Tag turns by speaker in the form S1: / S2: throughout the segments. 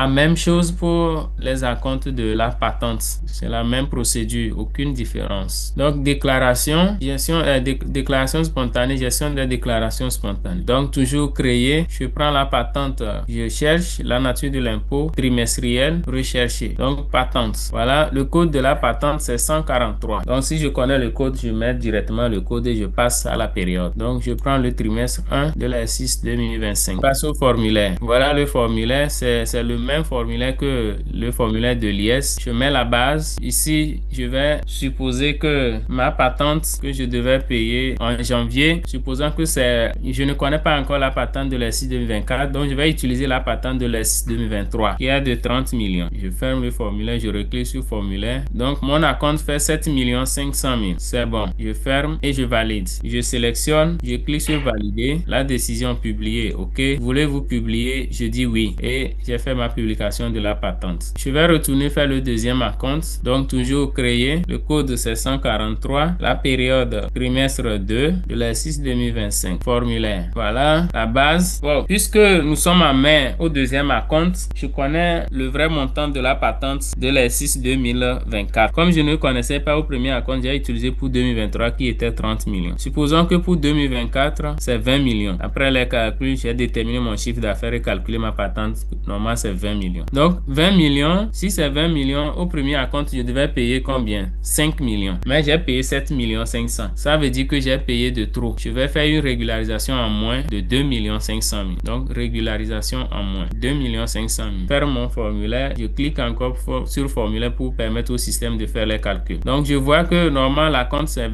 S1: La même chose pour les acomptes de la patente. C'est la même procédure, aucune différence. Donc, déclaration, gestion, déclaration spontanée, gestion des déclarations spontanées. Donc, toujours créer, je prends la patente, je cherche la nature de l'impôt trimestriel, rechercher. Donc, patente. Voilà, le code de la patente, c'est 143. Donc, si je connais le code, je mets directement le code et je passe à la période. Donc, je prends le trimestre 1 de l'exercice 2025. Je passe au formulaire. Voilà le formulaire, c'est le même formulaire que le formulaire de l'IS. Je mets la base. Ici, je vais supposer que ma patente que je devais payer en janvier, supposant que je ne connais pas encore la patente de l'exercice 2024, donc je vais utiliser la patente de l'exercice 2023 qui est de 30 millions. Je ferme le formulaire, je reclique sur formulaire. Donc, mon acompte fait 7 500 000. C'est bon. Je ferme et je valide. Je sélectionne, je clique sur valider. La décision publiée, OK. Voulez-vous publier? Je dis oui. Et j'ai fait ma publication de la patente. Je vais retourner faire le deuxième acompte. Donc, toujours créer. Le code, c'est 143. La période trimestre 2 de l'exercice 2025. Formulaire. Voilà la base. Bon, puisque nous sommes en mai au deuxième acompte, je connais le vrai montant de la patente de l'exercice 2024. Comme je ne connaissais pas au premier acompte, j'ai utilisé pour 2023 qui était 30 millions. Supposons que pour 2024, c'est 20 millions. Après les calculs, j'ai déterminé mon chiffre d'affaires et calculé ma patente. Normalement, c'est 20 millions. Donc, 20 millions, si c'est 20 millions, au premier acompte, je devais payer combien? 5 millions. Mais j'ai payé 7 millions 500. Ça veut dire que j'ai payé de trop. Je vais faire une régularisation en moins de 2 millions 500 000. Donc, régularisation en moins. 2 millions 500 000. Ferme mon formulaire. Je clique encore sur formulaire pour permettre au système de faire les calculs. Donc, je vois que normalement, la compte, c'est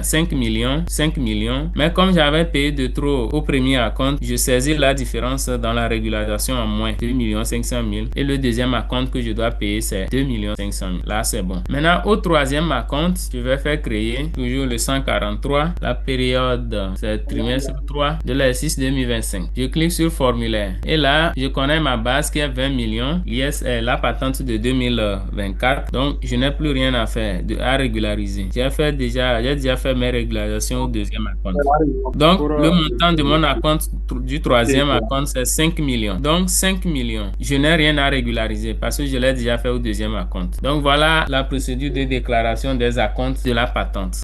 S1: 5 millions. 5 millions. Mais comme j'avais payé de trop au premier acompte, je saisis la différence dans la régularisation en moins. 2 millions 500 000. Et le deuxième acompte que je dois payer, c'est 2 millions 500 000. Là, c'est bon. Maintenant, au troisième acompte, je vais faire créer toujours le 143. La période, c'est trimestre 3 de l'exercice 2025. Je clique sur formulaire. Et là, je connais ma base qui est 20 millions. L'IS est la patente de 2024. Donc, je n'ai plus rien à faire, à régulariser. J'ai déjà fait mes régularisations au deuxième acompte. Donc, le montant de mon acompte du troisième acompte, c'est 5 millions. Donc, 5 millions. Je n'ai rien à régulariser parce que je l'ai déjà fait au deuxième acompte. Donc, voilà la procédure de déclaration des acomptes de la patente.